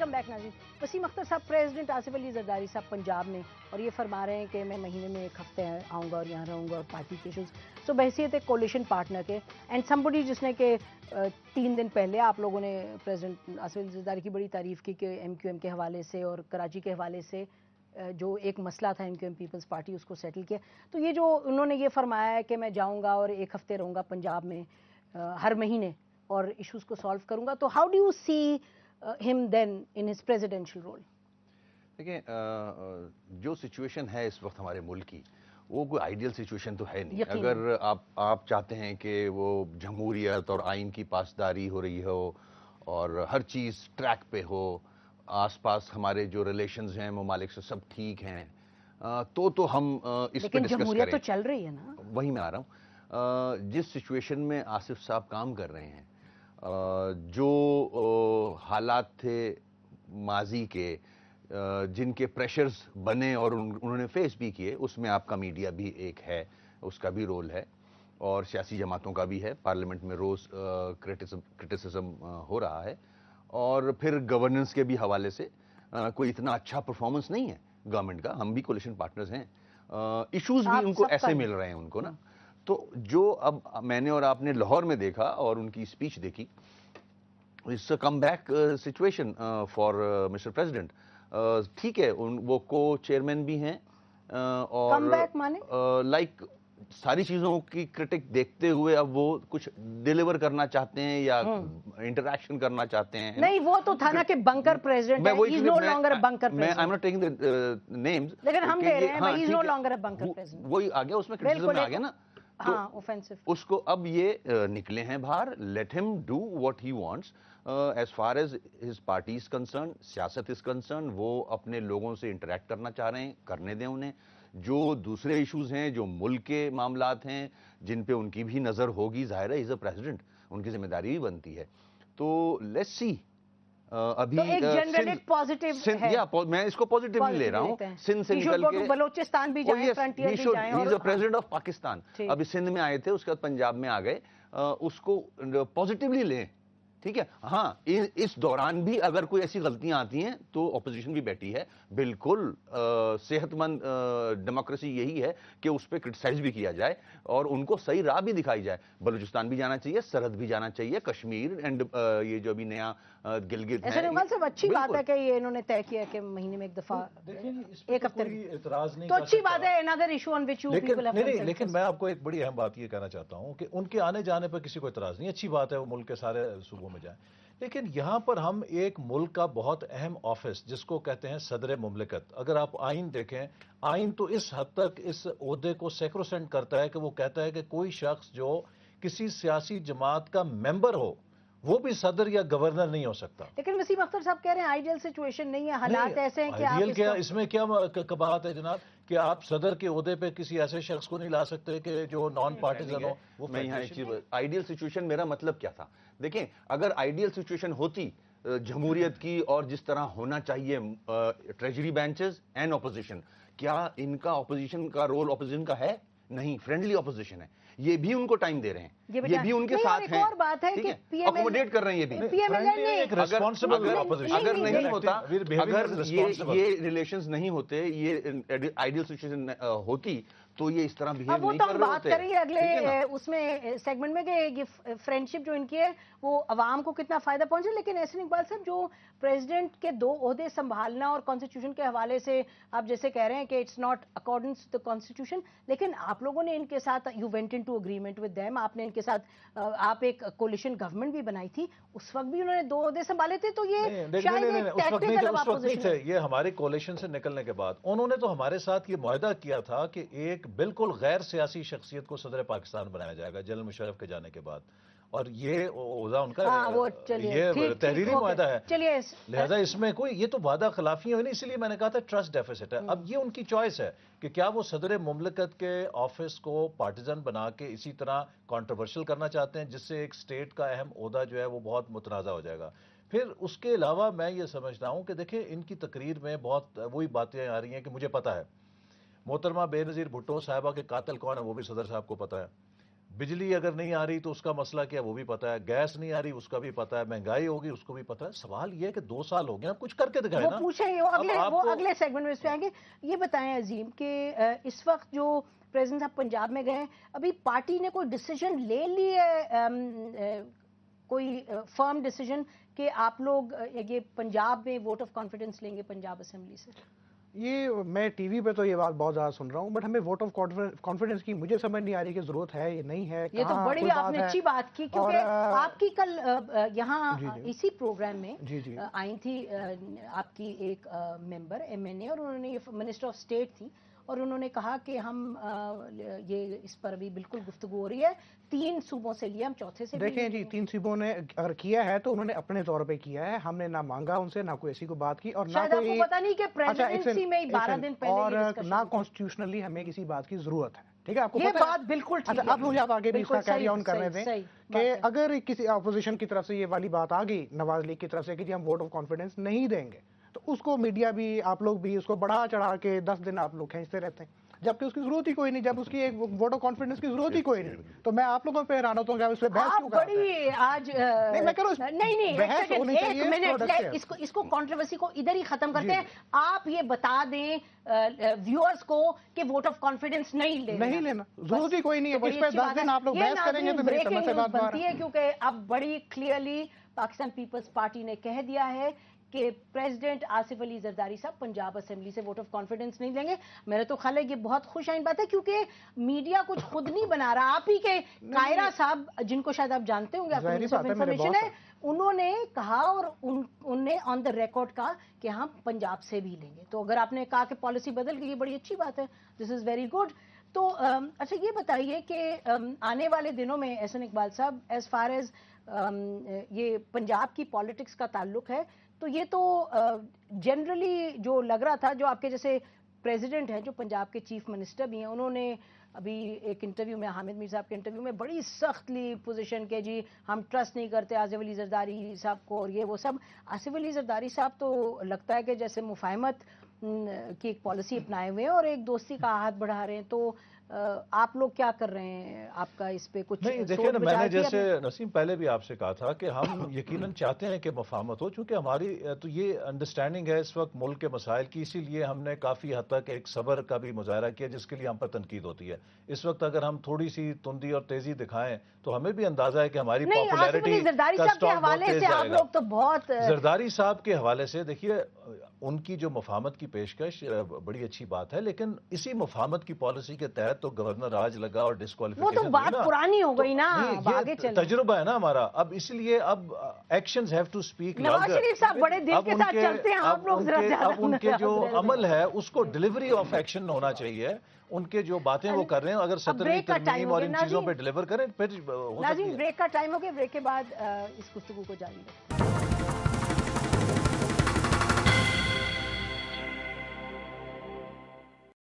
Welcome back ناظرین. وسیم اختر صاحب, president Asif Ali Zardari صاحب پنجاب میں, اور یہ فرما رہے ہیں کہ میں مہینے میں 1 ہفتے آؤں گا اور یہاں رہوں گا اور پارٹی کے ایشوز. سو بحیثیت ایک کولیشن پارٹنر کے, اینڈ سمبڈی جس نے کہ 3 دن پہلے آپ لوگوں نے پریزیڈنٹ آصف علی زرداری کی بڑی تعریف کی کہ ایم کیو ایم کے حوالے سے اور کراچی کے حوالے سے جو ایک مسئلہ تھا M Q M peoples party, اس کو سیٹل کیا. تو یہ جو انہوں نے یہ فرمایا ہے کہ میں جاؤں گا اور 1 ہفتے رہوں گا پنجاب میں ہر مہینے اور ایشوز کو سالو کروں گا, تو how do you see him then in his presidential role? دیکھیں, جو سچویشن ہے اس وقت ہمارے ملک کی, وہ کوئی آئیڈیل سچویشن تو ہے نہیں. اگر آپ چاہتے ہیں کہ وہ جمہوریت اور آئین کی پاسداری ہو رہی ہو اور ہر چیز ٹریک پہ ہو, آس پاس ہمارے جو ریلیشنز ہیں ممالک سے سب ٹھیک ہیں, تو ہم اس پہ ڈسکس کریں. لیکن جمہوریت تو چل رہی ہے نا. وہی میں آ رہا ہوں. جس سچویشن میں آصف صاحب کام کر رہے ہیں, جو حالات تھے ماضی کے, جن کے پریشرز بنے اور انہوں نے فیس بھی کیے, اس میں آپ کا میڈیا بھی ایک ہے, اس کا بھی رول ہے, اور سیاسی جماعتوں کا بھی ہے. پارلیمنٹ میں روز کرٹیسزم ہو رہا ہے, اور پھر گورننس کے بھی حوالے سے کوئی اتنا اچھا پرفارمنس نہیں ہے گورنمنٹ کا. ہم بھی کولیشن پارٹنرز ہیں, ایشوز بھی ان کو ایسے مل رہے ہیں ان کو نا. تو جو اب میں نے اور آپ نے لاہور میں دیکھا اور ان کی اسپیچ دیکھی, it's a comeback situation for mister president. ٹھیک ہے, وہ کو چیئرمین بھی ہیں, اور لائک ساری چیزوں کی کرٹک دیکھتے ہوئے اب وہ کچھ ڈیلیور کرنا چاہتے ہیں یا انٹریکشن کرنا چاہتے ہیں. نہیں, وہ تو تھا نا کہ بنکر پریزیڈنٹ ہے, he is no longer a bunker president. I am not taking the names, لیکن ہم کہہ رہے ہیں ہی is no longer a bunker president. وہی آ گیا, اس میں کرٹیسزم میں آ گیا نا. ہاں, اوفینسو. اس کو اب یہ نکلے ہیں باہر, لیٹ ہم do what he wants. As far as his party is concern, سیاست از کنسرن, وہ اپنے لوگوں سے انٹریکٹ کرنا چاہ رہے ہیں, کرنے دیں انہیں. جو دوسرے ایشوز ہیں, جو ملک کے معاملات ہیں, جن پہ ان کی بھی نظر ہوگی, ظاہر ہے ایز اے پریزیڈنٹ ان کی ذمہ داری بھی بنتی ہے. تو لیٹس سی. ابھی میں اس کو پازیٹیولی لے رہا ہوں. سندھ سے نکل کے بلوچستان بھی جائیں, فرنٹیئر بھی جائیں. ہی از اے پریزیڈنٹ آف پاکستان. ابھی سندھ میں آئے تھے, اس کے بعد پنجاب میں آ گئے. اس کو پازیٹیولی لیں, ٹھیک ہے. ہاں, اس دوران بھی اگر کوئی ایسی غلطیاں آتی ہیں تو اپوزیشن بھی بیٹھی ہے. بالکل صحت مند ڈیموکریسی یہی ہے کہ اس پہ کرٹیسائز بھی کیا جائے اور ان کو صحیح راہ بھی دکھائی جائے. بلوچستان بھی جانا چاہیے, سرحد بھی جانا چاہیے, کشمیر اینڈ یہ جو ابھی نیا گلگت ہے. صاحب اچھی بات ہے کہ یہ انہوں نے طے کیا کہ مہینے میں 1 دفعہ 1 ہفتے, اعتراض نہیں, تو اچھی بات ہے. another issue on which you people have consensus. لیکن میں آپ کو ایک بڑی اہم بات یہ کہنا چاہتا ہوں کہ ان کے آنے جانے پر کسی کو اعتراض نہیں. اچھی بات ہے وہ ملک کے سارے صوبوں میں جائیں, لیکن یہاں پر ہم ایک ملک کا بہت اہم آفس جس کو کہتے ہیں صدر مملکت, اگر آپ آئین دیکھیں, آئین تو اس حد تک اس عہدے کو سیکروسینٹ کرتا ہے کہ وہ کہتا ہے کہ کوئی شخص جو کسی سیاسی جماعت کا ممبر ہو وہ بھی صدر یا گورنر نہیں ہو سکتا. لیکن وسیم اختر صاحب کہہ رہے ہیں آئیڈیل سچویشن نہیں ہے, حالات ایسے ہیں کہ آئیڈیل کیا, اس میں کیا بات ہے جناب کہ آپ صدر کے عہدے پہ کسی ایسے شخص کو نہیں لا سکتے کہ جو نان پارٹیزن ہو. میں یہاں ایک چیز, آئیڈیل سچویشن میرا مطلب کیا تھا. دیکھیں, اگر آئیڈیل سچویشن ہوتی جمہوریت کی اور جس طرح ہونا چاہیے, ٹریجری بینچز اینڈ اپوزیشن, کیا ان کا اپوزیشن کا رول اپوزیشن کا ہے؟ نہیں, فرینڈلی اپوزیشن ہے. یہ بھی ان کو ٹائم دے رہے ہیں, یہ بھی ان کے ساتھ ہیں, اکوموڈیٹ کر رہے ہیں. یہ بھی اگر نہیں ہوتا, اگر یہ ریلیشنز نہیں ہوتے, یہ آئیڈیل سچویشن ہوتی تو یہ اس طرح بہیو نہیں کر رہے ہوتے. وہ تو ہم بات کریں گے اگلے اس میں سیگمنٹ میں کہ یہ فرینڈشپ جو ان کی ہے وہ عوام کو کتنا فائدہ پہنچے. لیکن احسن اقبال صاحب, جو پریزیڈنٹ کے 2 عہدے سنبھالنا اور کانسٹیٹیوشن کے حوالے سے آپ جیسے کہہ رہے ہیں کہ it's not according to the constitution, لیکن آپ لوگوں نے ان کے ساتھ you went into agreement with them, آپ نے ان کے ساتھ آپ ایک کولیشن گورنمنٹ بھی بنائی تھی, اس وقت بھی انہوں نے 2 عہدے سنبھالے تھے. تو یہ شاید یہ ہمارے کولیشن سے نکلنے کے بعد انہوں نے تو ہمارے ساتھ یہ معاہدہ کیا تھا کہ ایک بالکل غیر سیاسی شخصیت کو صدر پاکستان بنایا جائے گا جنرل مشرف کے جانے کے بعد, اور یہ عہدہ ان کا یہ تحریری معاہدہ ہے. لہذا اس میں کوئی یہ تو وعدہ خلافی ہوئی نہیں, اسی لیے میں نے کہا تھا ٹرسٹ ڈیفیسٹ ہے. اب یہ ان کی چوائس ہے کہ کیا وہ صدر مملکت کے آفس کو پارٹیزن بنا کے اسی طرح کانٹروورشل کرنا چاہتے ہیں جس سے ایک سٹیٹ کا اہم عہدہ جو ہے وہ بہت متنازع ہو جائے گا. پھر اس کے علاوہ میں یہ سمجھتا ہوں کہ دیکھیں ان کی تقریر میں بہت وہی باتیں آ رہی ہیں کہ مجھے پتا ہے. محترمہ بے نظیر بھٹو صاحبہ کے قاتل کون ہے وہ بھی صدر صاحب کو پتا ہے. بجلی اگر نہیں آ رہی تو اس کا مسئلہ کیا وہ بھی پتا ہے, گیس نہیں آ رہی اس کا بھی پتا ہے, مہنگائی ہوگی اس کو بھی پتا ہے. سوال یہ ہے کہ 2 سال ہو گئے, آپ کچھ کر کے دکھائیں نا. وہ پوچھیں گے, وہ اگلے سیگمنٹ میں اس پہ آئیں گے. یہ بتائیں عظیم کہ اس وقت جو پریزیڈنٹ صاحب پنجاب میں گئے, ابھی پارٹی نے کوئی ڈیسیجن لے لی ہے, کوئی فرم ڈیسیجن کہ آپ لوگ یہ پنجاب میں ووٹ آف کانفیڈنس لیں گے پنجاب اسمبلی سے؟ یہ میں ٹی وی پہ تو یہ بات بہت زیادہ سن رہا ہوں, بٹ ہمیں ووٹ آف کانفیڈنس کی مجھے سمجھ نہیں آ رہی کہ ضرورت ہے یہ نہیں ہے. یہ تو بڑی آپ نے اچھی بات کی, کیونکہ آپ کی کل یہاں اسی پروگرام میں آئی تھی آپ کی ایک ممبر MNA, اور انہوں نے یہ منسٹر آف اسٹیٹ تھی, اور انہوں نے کہا کہ ہم یہ اس پر ابھی بالکل گفتگو ہو رہی ہے, 3 صوبوں سے لیا, ہم چوتھے سے. دیکھیں جی, 3 صوبوں نے اگر کیا ہے تو انہوں نے اپنے طور پہ کیا ہے, ہم نے نہ مانگا ان سے, نہ کوئی ایسی کو بات کی, اور نہ شاید آپ کو پتا نہیں کہ پریزیڈنسی میں 12 دن پہلے اور نہ کانسٹیٹیوشنلی ہمیں کسی بات کی ضرورت ہے. ٹھیک ہے, آپ کو یہ بات بالکل ٹھیک ہے. اب مجھے آپ آگے بھی اس کا کیری آن کر رہے تھے کہ اگر کسی اپوزیشن کی طرف سے یہ والی بات آ گئی نواز لیگ کی طرف سے کہ جی ہم ووٹ آف کانفیڈنس نہیں دیں گے, تو اس کو میڈیا بھی, آپ لوگ بھی اس کو بڑھا چڑھا کے 10 دن آپ لوگ کھینچتے رہتے ہیں, جبکہ اس کی ضرورت ہی کوئی نہیں. جب اس کی ایک ووٹ آف کانفیڈنس کی ضرورت ہی کوئی نہیں, تو میں آپ لوگوں پہ حیران ہوتا ہوں کہ اس پہ بحث کیوں کر رہے ہیں. آج اس کو کنٹروورسی کو ادھر ہی ختم کرتے ہیں. آپ یہ بتا دیں ویورز کو کہ ووٹ آف کانفیڈنس نہیں لینا, ضرورت ہی کوئی نہیں ہے. اس پہ 10 دن آپ لوگ بحث کریں گے تو میری سمجھ سے بات بنتی ہے, کیونکہ اب بڑی کلیئرلی پاکستان پیپلز پارٹی نے کہہ دیا ہے کہ پریزیڈنٹ آصف علی زرداری صاحب پنجاب اسمبلی سے ووٹ آف کانفیڈنس نہیں دیں گے. میرے تو خیال ہے یہ بہت خوش آئند بات ہے, کیونکہ میڈیا کچھ خود نہیں بنا رہا. آپ ہی کے قائرہ صاحب, جن کو شاید آپ جانتے ہوں گے, آپ منسٹر آف انفارمیشن ہے, انہوں نے کہا اور انہوں نے آن دا ریکارڈ کہا کہ ہم پنجاب سے بھی لیں گے. تو اگر آپ نے کہا کہ پالیسی بدل گئی, یہ بڑی اچھی بات ہے, دس از ویری گڈ. تو اچھا یہ بتائیے کہ آنے والے دنوں میں احسن اقبال صاحب, ایز فار ایز یہ پنجاب کی پالیٹکس کا تعلق ہے, تو یہ تو جنرلی جو لگ رہا تھا, جو آپ کے جیسے پریزیڈنٹ ہیں جو پنجاب کے چیف منسٹر بھی ہیں, انہوں نے ابھی ایک انٹرویو میں, حامد میر صاحب کے انٹرویو میں بڑی سختلی پوزیشن کہ جی ہم ٹرسٹ نہیں کرتے آصف علی زرداری صاحب کو, اور یہ وہ سب. آصف علی زرداری صاحب تو لگتا ہے کہ جیسے مفاہمت کی ایک پالیسی اپنائے ہوئے ہیں اور ایک دوستی کا ہاتھ بڑھا رہے ہیں. تو آپ لوگ کیا کر رہے ہیں, آپ کا اس پہ کچھ؟ نہیں دیکھیں نا, میں نے جیسے نسیم پہلے بھی آپ سے کہا تھا کہ ہم یقیناً چاہتے ہیں کہ مفاہمت ہو, چونکہ ہماری تو یہ انڈرسٹینڈنگ ہے اس وقت ملک کے مسائل کی, اسی لیے ہم نے کافی حد تک ایک صبر کا بھی مظاہرہ کیا, جس کے لیے ہم پر تنقید ہوتی ہے. اس وقت اگر ہم تھوڑی سی تندی اور تیزی دکھائیں تو ہمیں بھی اندازہ ہے کہ ہماری پاپولیرٹی کا اسٹاک بہت تیز جائے گا. زرداری صاحب کے حوالے سے دیکھیے, ان کی جو مفاہمت کی پیشکش بڑی اچھی بات ہے, لیکن اسی مفاہمت کی پالیسی کے تحت تو گورنر راج لگا اور ڈسکوالیفیکیشن, وہ تو بات پرانی ہو گئی نا, آگے چلیں. تجربہ ہے نا ہمارا اب, اس لیے اب actions have to speak. Nawaz Sharif صاحب بڑے دل کے ساتھ چلتے ہیں, آپ لوگ ذرا زیادہ. اب ان کے جو عمل ہے اس کو ڈیلیوری آف ایکشن ہونا چاہیے. ان کے جو باتیں وہ کر رہے ہیں, اگر 17ویں ترمیم اور ان چیزوں پہ ڈیلیور کریں پھر ہو سکتی ہے. بریک کا ٹائم ہو گیا, بریک کے بعد اس گفتگو کو جاری رکھیں.